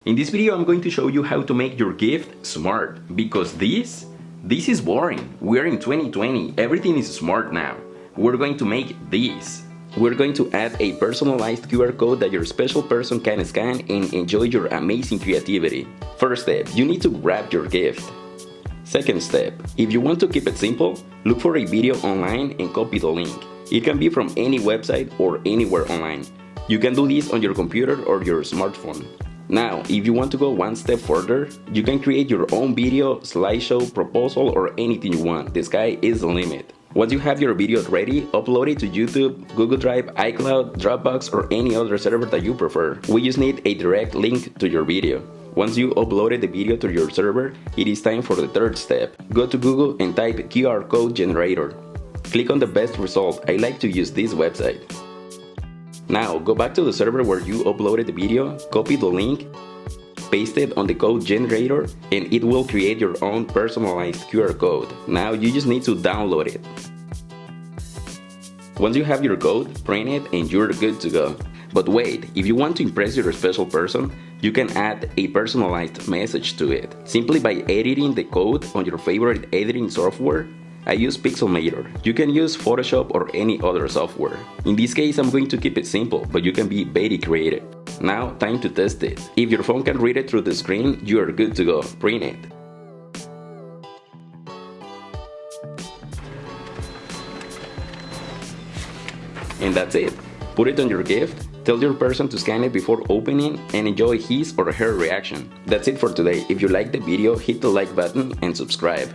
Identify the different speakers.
Speaker 1: In this video I'm going to show you how to make your gift smart, because this is boring. We're in 2020, everything is smart now. We're going to make this. We're going to add a personalized QR code that your special person can scan and enjoy your amazing creativity. First step, you need to wrap your gift. Second step, if you want to keep it simple, look for a video online and copy the link. It can be from any website or anywhere online. You can do this on your computer or your smartphone. Now, if you want to go one step further, you can create your own video, slideshow, proposal, or anything you want. The sky is the limit. Once you have your video ready, upload it to YouTube, Google Drive, iCloud, Dropbox, or any other server that you prefer. We just need a direct link to your video. Once you uploaded the video to your server, it is time for the third step. Go to Google and type QR code generator. Click on the best result. I like to use this website. Now, go back to the server where you uploaded the video, copy the link, paste it on the code generator, and it will create your own personalized QR code. Now you just need to download it. Once you have your code, print it and you're good to go. But wait, if you want to impress your special person, you can add a personalized message to it, simply by editing the code on your favorite editing software. I use Pixelmator. You can use Photoshop or any other software. In this case, I'm going to keep it simple, but you can be very creative. Now, time to test it. If your phone can read it through the screen, you are good to go. Print it. And that's it. Put it on your gift, tell your person to scan it before opening, and enjoy his or her reaction. That's it for today. If you liked the video, hit the like button and subscribe.